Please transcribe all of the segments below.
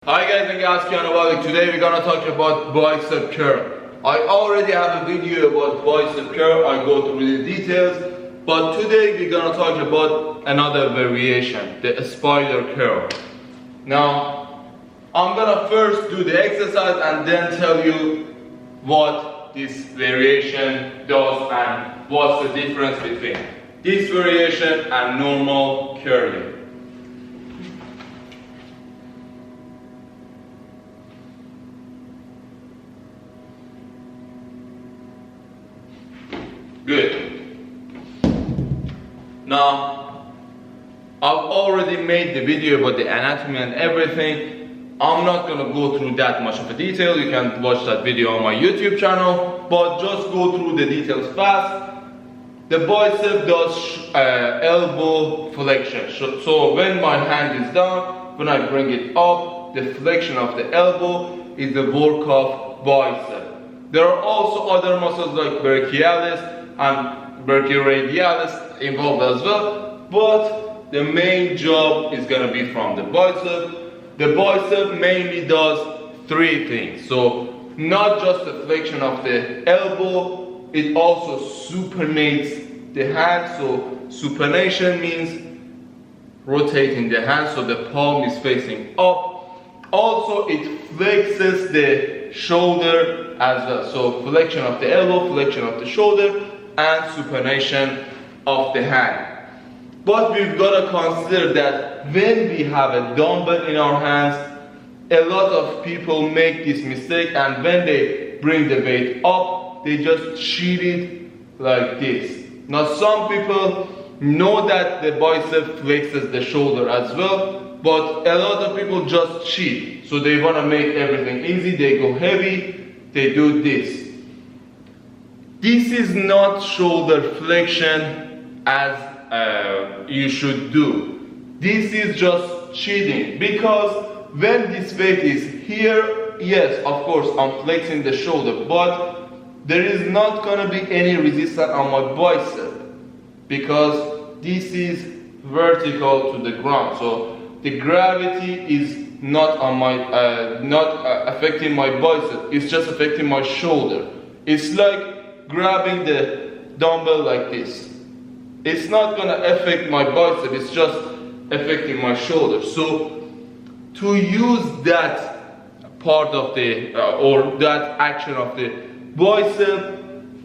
Hi guys and gals, today we're gonna talk about bicep curl. I already have a video about bicep curl, I go through the details, but today we're gonna talk about another variation, the spider curl. Now, I'm gonna first do the exercise and then tell you what this variation does and what's the difference between this variation and normal curling. Good. Now, I've already made the video about the anatomy and everything. I'm not gonna go through that much of a detail. You can watch that video on my YouTube channel, but just go through the details fast. The bicep does elbow flexion. So when my hand is down, when I bring it up, the flexion of the elbow is the work of bicep. There are also other muscles like brachialis and brachioradialis involved as well, but the main job is gonna be from the bicep. The bicep mainly does three things. So not just the flexion of the elbow, it also supinates the hand. So supination means rotating the hand so the palm is facing up. Also it flexes the shoulder as well. So flexion of the elbow, flexion of the shoulder, and supination of the hand. But we've got to consider that when we have a dumbbell in our hands, a lot of people make this mistake, and when they bring the weight up, they just cheat it like this. Now some people know that the bicep flexes the shoulder as well, but a lot of people just cheat. So they want to make everything easy, they go heavy, they do this. This is not shoulder flexion as you should do. This is just cheating, because when this weight is here, yes, of course I'm flexing the shoulder, but there is not gonna be any resistance on my bicep because this is vertical to the ground. So the gravity is not on my affecting my bicep. It's just affecting my shoulder. It's like grabbing the dumbbell like this. It's not gonna affect my bicep, it's just affecting my shoulder. So to use that part of the or that action of the bicep,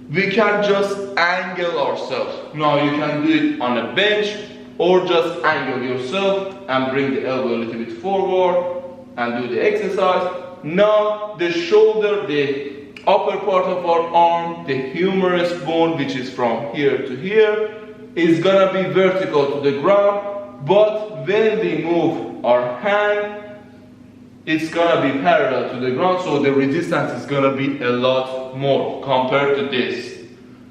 we can just angle ourselves. Now you can do it on a bench or just angle yourself and bring the elbow a little bit forward and do the exercise. Now the shoulder, the upper part of our arm, the humerus bone, which is from here to here, is gonna be vertical to the ground, but when we move our hand, it's gonna be parallel to the ground, so the resistance is gonna be a lot more compared to this.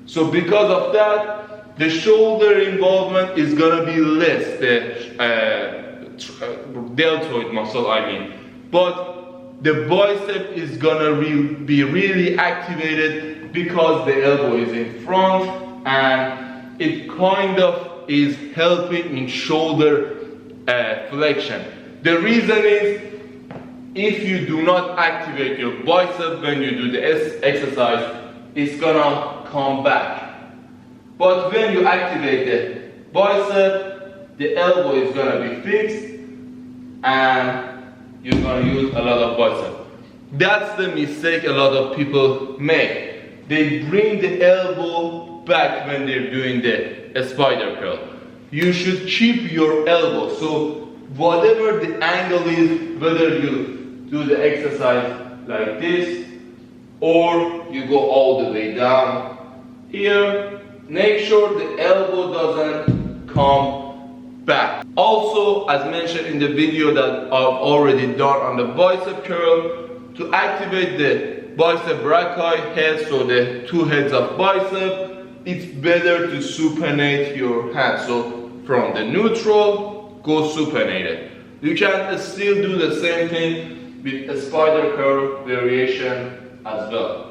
So because of that, the shoulder involvement is gonna be less, the deltoid muscle I mean, but the bicep is gonna be really activated because the elbow is in front and it kind of is helping in shoulder flexion. The reason is, if you do not activate your bicep when you do the exercise, it's gonna come back. But when you activate the bicep, the elbow is gonna be fixed and you're gonna use a lot of bicep. That's the mistake a lot of people make. They bring the elbow back when they're doing the spider curl. You should keep your elbow. So whatever the angle is, whether you do the exercise like this or you go all the way down here, make sure the elbow doesn't come back. Also, as mentioned in the video that I've already done on the bicep curl, to activate the bicep brachii head, so the two heads of bicep, it's better to supinate your hand. So from the neutral, go supinated. You can still do the same thing with a spider curl variation as well.